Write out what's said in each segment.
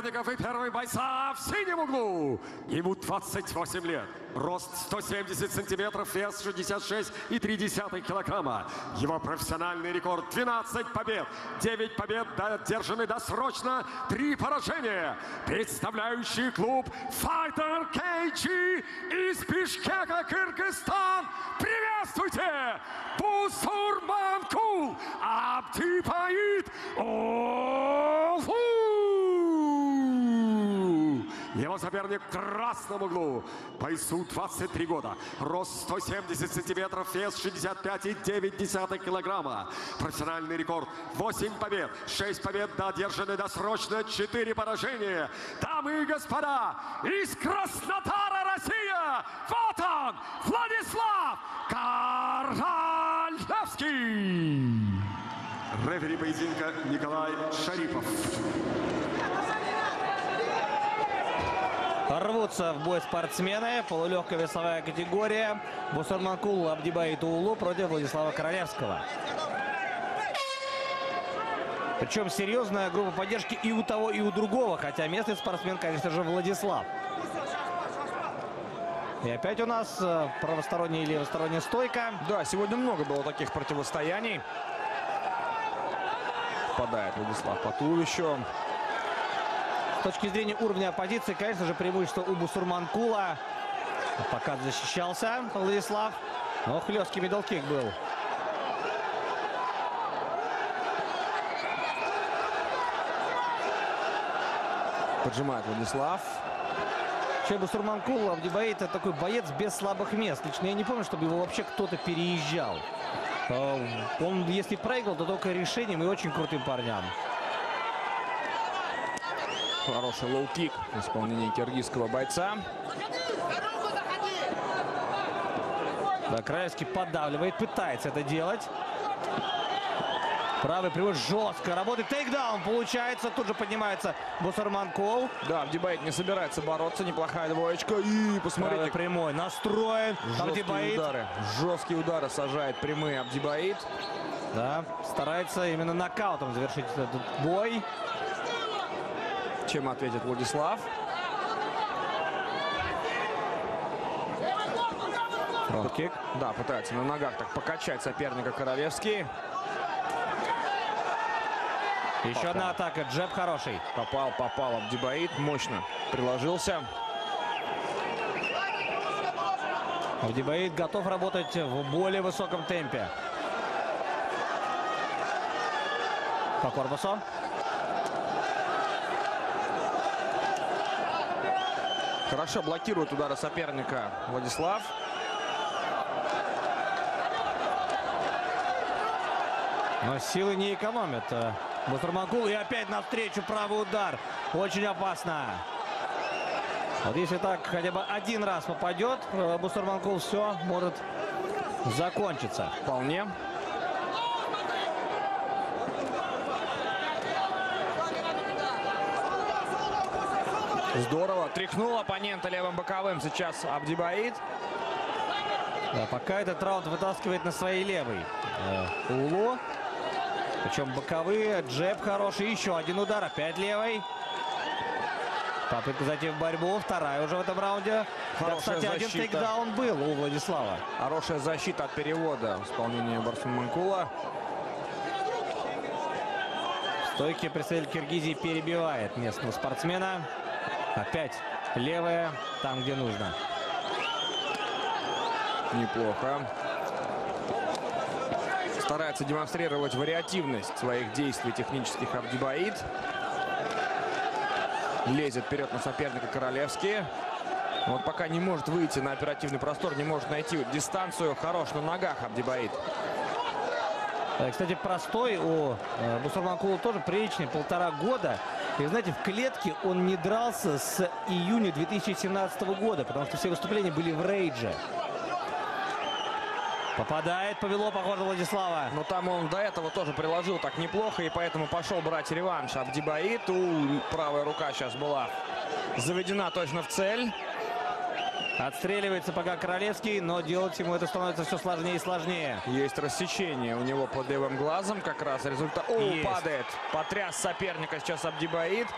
соперников и первый бойца в синем углу. Ему 28 лет, рост 170 сантиметров, вес 66,3 килограмма. Его профессиональный рекорд 12 побед, 9 побед одержаны досрочно, 3 поражения. Представляющий клуб Fighter KG из Бишкека, Кыргызстан. Приветствуйте! Бусурманкул Абдибаит Олу! Его соперник в красном углу. Бойцу 23 года. Рост 170 сантиметров, вес 65,9 килограмма. Профессиональный рекорд 8 побед, 6 побед одержаны досрочно, 4 поражения. Дамы и господа, из Краснодара, Россия, вот он, Владислав Королевский. Рефери поединка Николай Шарипов. Рвутся в бой спортсмены. Полулегкая весовая категория. Бусурманкул Абдибаит Улу против Владислава Королевского. Причем серьезная группа поддержки и у того, и у другого. Хотя местный спортсмен, конечно же, Владислав. И опять у нас правосторонняя и левосторонняя стойка. Да, сегодня много было таких противостояний. Попадает Владислав по туловищу. С точки зрения уровня оппозиции, конечно же, преимущество у Бусурманкула. Пока защищался Владислав. Но хлесткий мидл-кик был. Поджимает Владислав. Бусурманкул Абдибаит — это такой боец без слабых мест. Лично я не помню, чтобы его вообще кто-то переезжал. Он, если проиграл, то только решением и очень крутым парням. Хороший лоу-кик в исполнении киргизского бойца. Да, Королевский поддавливает, пытается это делать. Правый привод жестко работает. Тейкдаун получается. Тут же поднимается Бусурманкул. Да, Абдибаит не собирается бороться. Неплохая двоечка. И посмотрите. Правый прямой настроен. Жесткие удары сажает прямые Абдибаит. Да, старается именно нокаутом завершить этот бой. Чем ответит Владислав? Фронт-кик. Да, пытается на ногах так покачать соперника Королевский. Еще одна атака. Джеб хороший. Попал Абдибаит. Мощно приложился. Абдибаит готов работать в более высоком темпе. По корпусу. Хорошо блокирует удары соперника Владислав. Но силы не экономят Бусурманкул. И опять навстречу правый удар. Очень опасно. Вот если так хотя бы один раз попадет Бусурманкул, все может закончиться. Вполне. Здорово. Тряхнул оппонента левым боковым сейчас Абдибаит. Да, пока этот раунд вытаскивает на своей левой Улу. Причем боковые, джеб хороший. Еще один удар, опять левой. Попытка зайти в борьбу. Вторая уже в этом раунде. Да, кстати, один тейкдаун был у Владислава. Хорошая защита от перевода в исполнении Бусурманкула. Стойкий представитель Киргизии перебивает местного спортсмена. Опять левая там, где нужно. Неплохо. Старается демонстрировать вариативность своих действий технических Абдибаит. Лезет вперед на соперника Королевский. Вот пока не может выйти на оперативный простор, не может найти дистанцию. Хорош на ногах Абдибаит. Кстати, простой у Бусурманкула тоже приличный, 1,5 года. И, знаете, в клетке он не дрался с июня 2017 года, потому что все выступления были в рейдже. Попадает, повело, похоже, Владислава. Но там он до этого тоже приложил так неплохо, и поэтому пошел брать реванш Абдибаит. Правая рука сейчас была заведена точно в цель. Отстреливается пока Королевский, но делать ему это становится все сложнее и сложнее. Есть рассечение у него под левым глазом, как раз результат. Падает. Потряс соперника сейчас Абдибаит.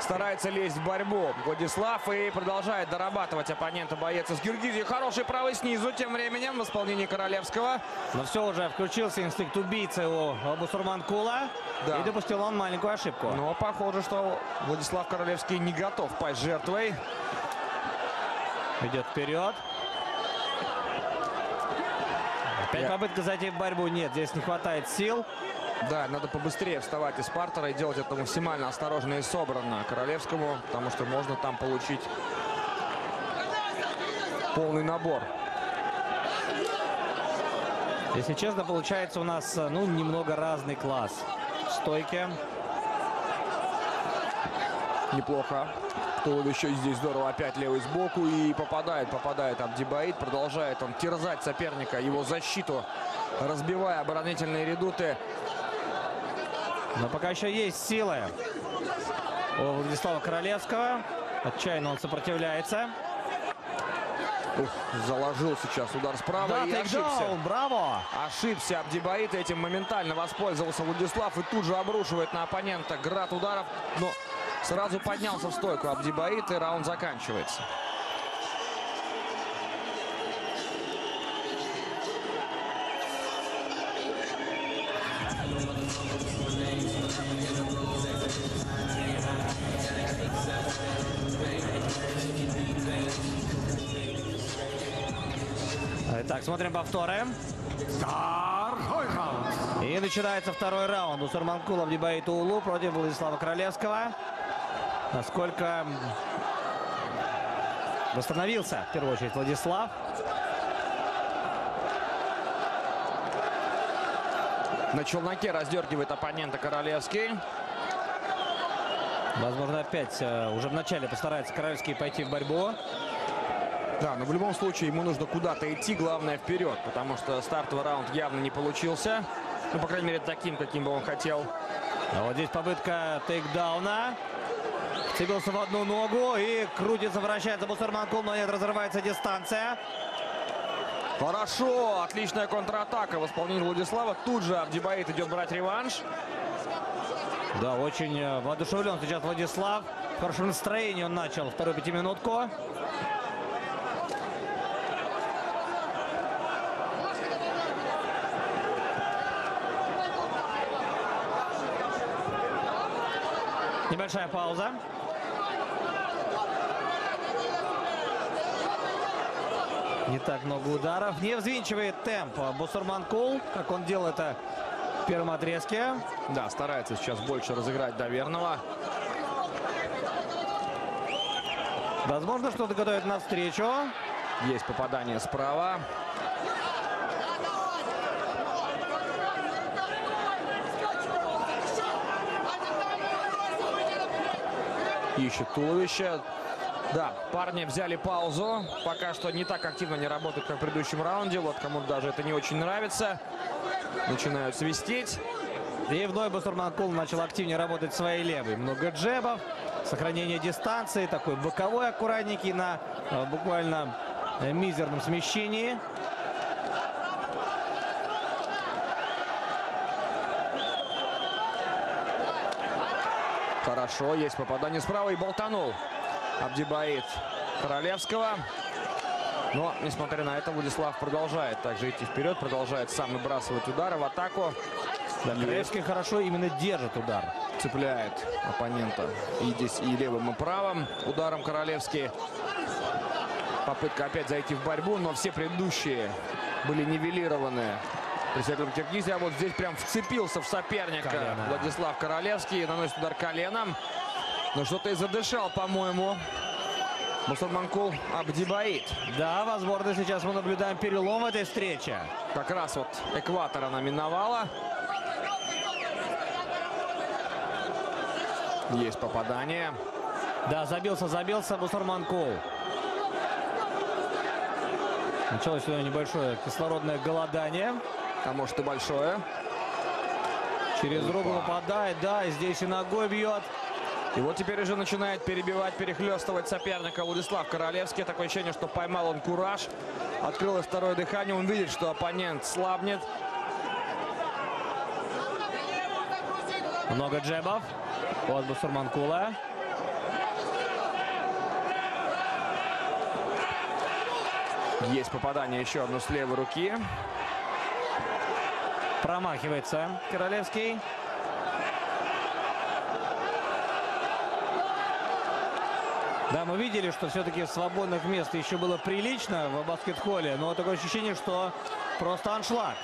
старается лезть в борьбу Владислав и продолжает дорабатывать оппонента боец из Киргизии. Хороший правый снизу тем временем в исполнении Королевского. Но все, уже включился инстинкт убийцы у Бусурманкула. Да. И допустил он маленькую ошибку. Но похоже, что Владислав Королевский не готов пасть жертвой. Идет вперед. Опять попытка зайти в борьбу. Нет, здесь не хватает сил. Да, надо побыстрее вставать из партера и делать это максимально осторожно и собранно Королевскому, потому что можно там получить полный набор. Если честно, получается у нас, ну, немного разный класс. Стойки. Неплохо. Туловище здесь здорово. Опять левый сбоку и попадает Абдибаид. Продолжает он терзать соперника, его защиту, разбивая оборонительные редуты. Но пока еще есть силы у Владислава Королевского. Отчаянно он сопротивляется. Ух, заложил сейчас удар справа Да, и ошибся. тейкдаун, браво! Ошибся Абдибаид, этим моментально воспользовался Владислав и тут же обрушивает на оппонента град ударов. Но сразу поднялся в стойку Абдибаид, и раунд заканчивается. Итак, смотрим повторы. Второй раунд. И начинается второй раунд. Бусурманкул Абдибаид Уулу против Владислава Королевского. Насколько восстановился, в первую очередь, Владислав. На челноке раздергивает оппонента Королевский. Возможно, опять уже в начале постарается Королевский пойти в борьбу. Да, но в любом случае ему нужно куда-то идти, главное вперед, потому что стартовый раунд явно не получился. Ну, по крайней мере, таким, каким бы он хотел. А вот здесь попытка тейкдауна. Вцепился в одну ногу и крутится, вращается Бусурманкул, но нет, разрывается дистанция. Хорошо, отличная контратака в исполнении Владислава. Тут же Абдибаид идет брать реванш. Да, очень воодушевлен сейчас Владислав. В хорошем настроении он начал вторую пятиминутку. Небольшая пауза. Не так много ударов. Не взвинчивает темп Бусурманкул, как он делал это в первом отрезке. Да, старается сейчас больше разыграть доверного. Возможно, что-то готовит навстречу. Есть попадание справа. Ищет туловище. Да, парни взяли паузу. Пока что не так активно не работают, как в предыдущем раунде. Вот кому-то даже это не очень нравится. Начинают свистеть. И вновь Бусурманкул начал активнее работать своей левой. Много джебов, сохранение дистанции, такой боковой аккуратненький на буквально мизерном смещении. Хорошо, есть попадание справа и болтанул Абдибаид Королевского. Но, несмотря на это, Владислав продолжает также идти вперед, продолжает сам выбрасывать удары в атаку. Да, Королевский хорошо именно держит удар. Цепляет оппонента и здесь и левым, и правым ударом Королевский. Попытка опять зайти в борьбу, но все предыдущие были нивелированы представителем Киргизии. А вот здесь прям вцепился в соперника колено. Владислав Королевский. Наносит удар коленом. Но что-то и задышал, по-моему, Бусурманкул Абдибаид. Да, возможно, сейчас мы наблюдаем перелом в этой встрече. Как раз вот экватор она миновала. Есть попадание. Да, забился Бусурманкул. Началось сегодня небольшое кислородное голодание. А может и большое. Через руку попадает, да, и здесь и ногой бьет. И вот теперь уже начинает перебивать, перехлестывать соперника Владислав Королевский. Такое ощущение, что поймал он кураж. Открылось второе дыхание. Он видит, что оппонент слабнет. Много джебов от Бусурманкула. Есть попадание еще одно с левой руки. Промахивается Королевский. Да, мы видели, что все-таки свободных мест еще было прилично в баскет-холле, но такое ощущение, что просто аншлаг.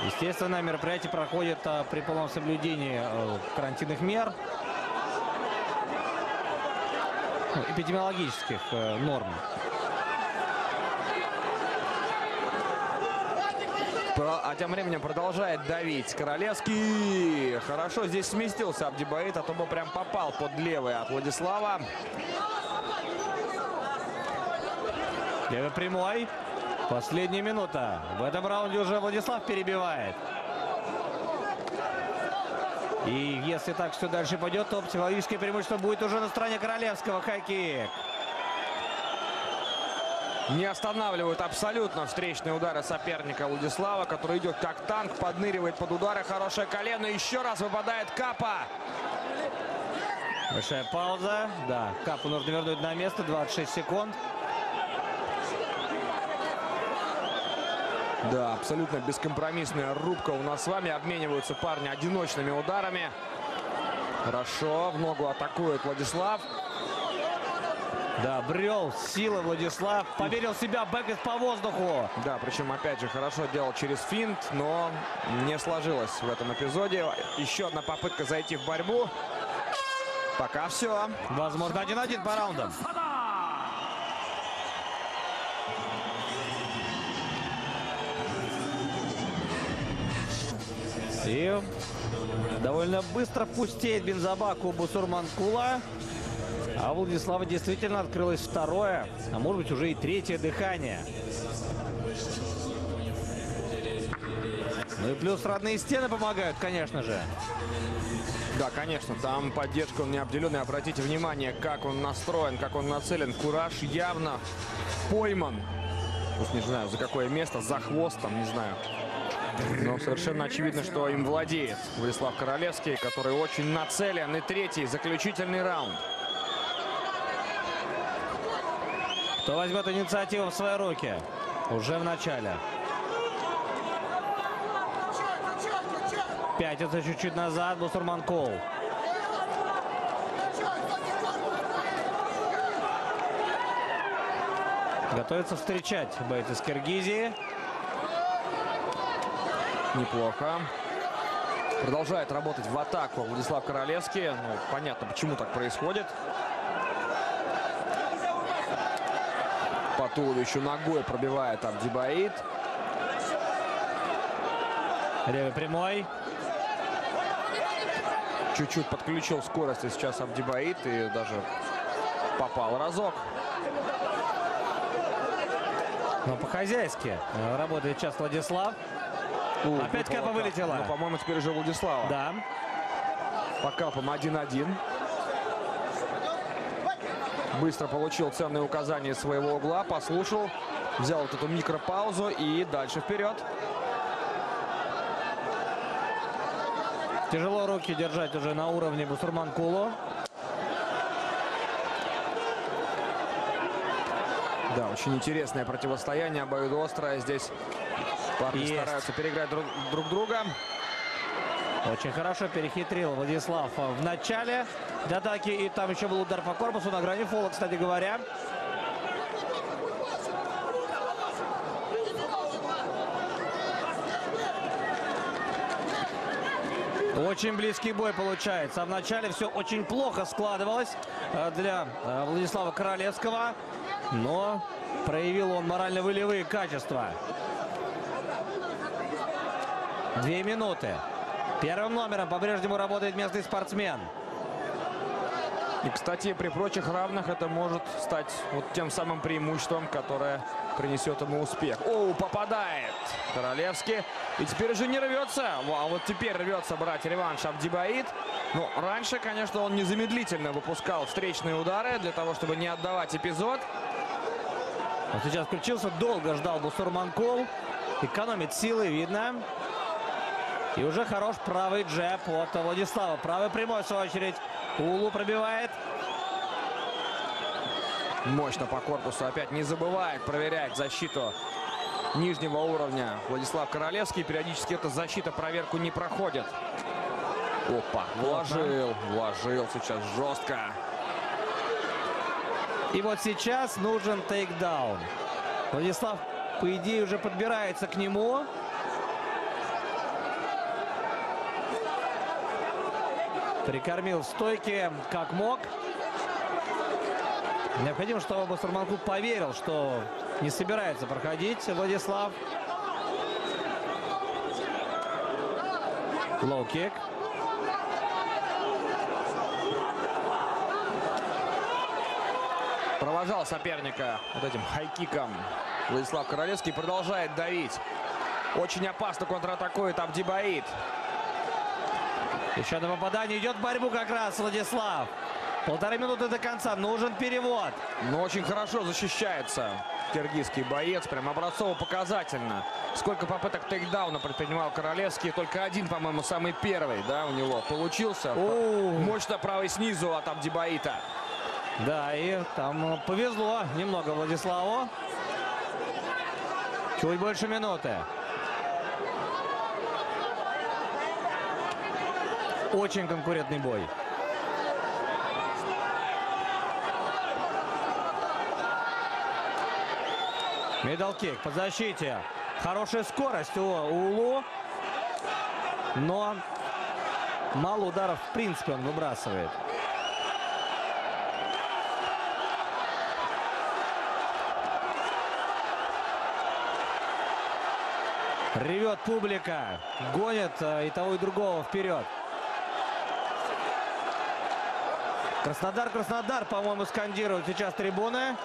Естественно, мероприятие проходит при полном соблюдении карантинных мер, эпидемиологических норм. А тем временем продолжает давить Королевский. Хорошо здесь сместился Абдибаит, а то бы прям попал под левый от Владислава. Левый прямой. Последняя минута. В этом раунде уже Владислав перебивает. И если так все дальше пойдет, то психологическое преимущество будет уже на стороне Королевского. Хай-кик. Не останавливают абсолютно встречные удары соперника Владислава, который идет как танк, подныривает под удары. Хорошее колено. Еще раз выпадает Капа. Большая пауза. Да, Капу нужно вернуть на место. 26 секунд. Да, абсолютно бескомпромиссная рубка у нас с вами. Обмениваются парни одиночными ударами. Хорошо. В ногу атакует Владислав. Да, брел сила Владислав. Поверил в себя. Бэкэт по воздуху. Да, причем опять же хорошо делал через финт, но не сложилось в этом эпизоде. Еще одна попытка зайти в борьбу. Пока все. Возможно, 1-1 по раундам. И довольно быстро пустеет бензобак у Бусурманкула. А у Владислава действительно открылось второе, а может быть уже и третье дыхание. Ну и плюс родные стены помогают, конечно же. Да, конечно, там поддержка он не обделенный. Обратите внимание, как он настроен, как он нацелен. Кураж явно пойман. Уж не знаю, за какое место, за хвост, там, не знаю. Но совершенно очевидно, что им владеет Владислав Королевский, который очень нацелен. И третий, заключительный раунд. Кто возьмет инициативу в свои руки? Уже в начале. Пятится чуть-чуть назад Бусурманкул. Готовится встречать боец из Киргизии. Неплохо. Продолжает работать в атаку Владислав Королевский. Ну, понятно, почему так происходит. По туловищу ногой пробивает Абдибаит. Левый прямой. Чуть-чуть подключил скорость сейчас Абдибаит и даже попал разок. Но по-хозяйски работает сейчас Владислав. Опять Капа вылетела. Ну, по-моему, теперь уже Владислава. Да. По Капам 1-1. Быстро получил ценные указания из своего угла, послушал, взял вот эту микропаузу и дальше вперед. Тяжело руки держать уже на уровне Бусурманкулу. Да, очень интересное противостояние, обоюдоострое. Здесь парни стараются переиграть друг друга. Очень хорошо перехитрил Владислав в начале атаки. И там еще был удар по корпусу на грани фола, кстати говоря. Очень близкий бой получается. В начале все очень плохо складывалось для Владислава Королевского. Но проявил он морально-волевые качества. 2 минуты. Первым номером по-прежнему работает местный спортсмен. И, кстати, при прочих равных это может стать вот тем самым преимуществом, которое принесет ему успех. О, попадает Королевский. И теперь уже не рвется. А вот теперь рвется брать реванш Абдибаит. Но раньше, конечно, он незамедлительно выпускал встречные удары для того, чтобы не отдавать эпизод. Вот сейчас включился, долго ждал Бусурманкул. Экономит силы, видно. И уже хорош правый джеб от Владислава. Правый прямой, в свою очередь, Улу пробивает. Мощно по корпусу. Опять не забывает, проверяет защиту нижнего уровня Владислав Королевский. Периодически эта защита проверку не проходит. Опа, вложил сейчас жестко. И вот сейчас нужен тейкдаун. Владислав, по идее, уже подбирается к нему. Прикормил в стойке как мог. Необходимо, чтобы Басурманкул поверил, что не собирается проходить Владислав. Лоу-кик. Провожал соперника вот этим хайкиком. Владислав Королевский продолжает давить. Очень опасно контратакует Абдибаид. Еще одно попадание. Идет в борьбу как раз Владислав. 1,5 минуты до конца. Нужен перевод. Но очень хорошо защищается киргизский боец. Прям образцово-показательно. Сколько попыток тейкдауна предпринимал Королевский. Только один, по-моему, самый первый, да, у него получился. Мощно правый снизу от Абдибаита. Да, и там повезло немного Владиславу. Чуть больше минуты. Очень конкурентный бой. Мидл-кик по защите. Хорошая скорость у Улу. Но мало ударов в принципе он выбрасывает. Ревет публика. Гонит и того, и другого вперед. Краснодар, Краснодар, по-моему, скандируют сейчас трибуны.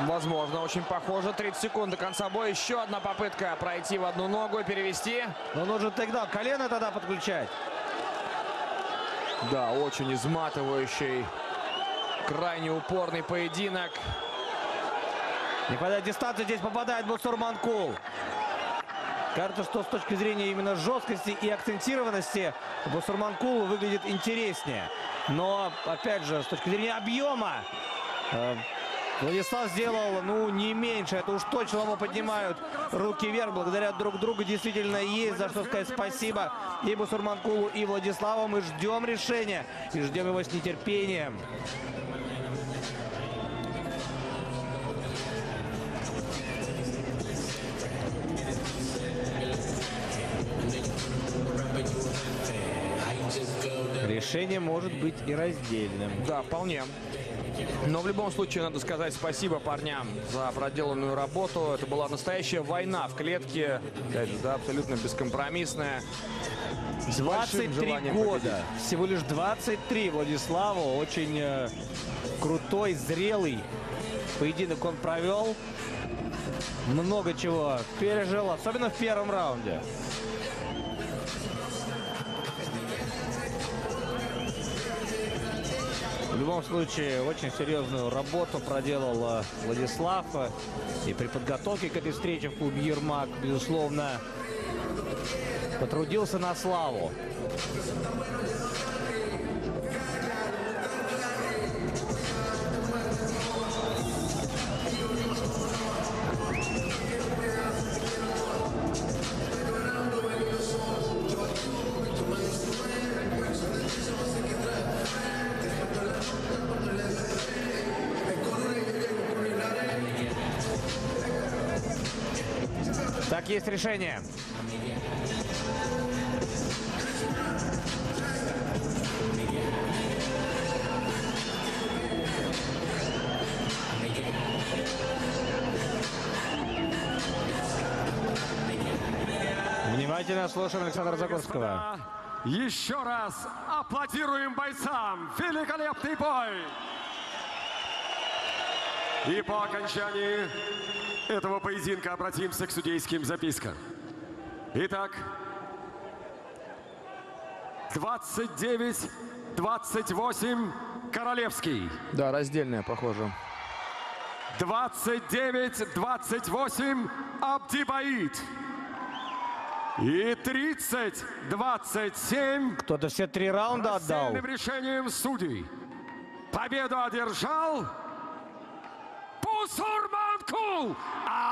Возможно, очень похоже. 30 секунд до конца боя. Еще одна попытка пройти в одну ногу, перевести. Но нужен тейкдаун. Колено тогда подключать. Да, очень изматывающий, крайне упорный поединок. Не хватает дистанции. Здесь попадает Басурманкул. Кажется, что с точки зрения именно жесткости и акцентированности Басурманкул выглядит интереснее. Но, опять же, с точки зрения объема Владислав сделал, ну, не меньше. Это уж точно ему поднимают руки вверх. Благодаря друг другу действительно есть за что сказать спасибо и Басурманкулу, и Владиславу. Мы ждем решения и ждем его с нетерпением. Решение может быть и раздельным. Да, вполне. Но в любом случае надо сказать спасибо парням за проделанную работу. Это была настоящая война в клетке. Опять же, да, абсолютно бескомпромиссная. 23 года. Всего лишь 23 Владиславу. Очень крутой, зрелый поединок он провел. Много чего пережил, особенно в первом раунде. В любом случае, очень серьезную работу проделал Владислав. И при подготовке к этой встрече в клубе «Ермак», безусловно, потрудился на славу. Так, есть решение. Внимательно слушаем Александра Загорского. Еще раз аплодируем бойцам. Великолепный бой. И по окончании этого поединка обратимся к судейским запискам. Итак, 29-28 Королевский. Да, раздельная, похоже. 29-28 Абдибаид. И 30-27. Кто-то все 3 раунда отдал. Раздельным решением судей победу одержал Бусурманкул!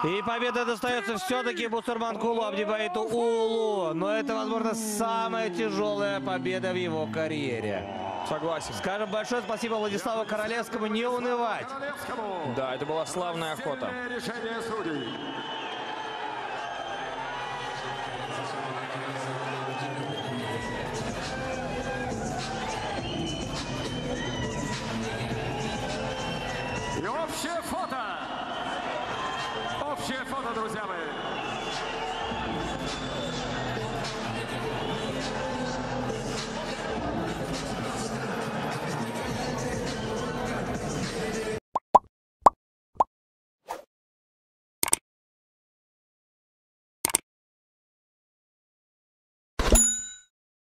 И победа достается все-таки Бусурманкулу Абдибаиту Улу. Но это, возможно, самая тяжелая победа в его карьере. Согласен. Скажем большое спасибо Владиславу Королевскому, не унывать. Королевскому. Да, это была славная охота. Сильное решение судей. И общее фото. Общее фото, друзья мои.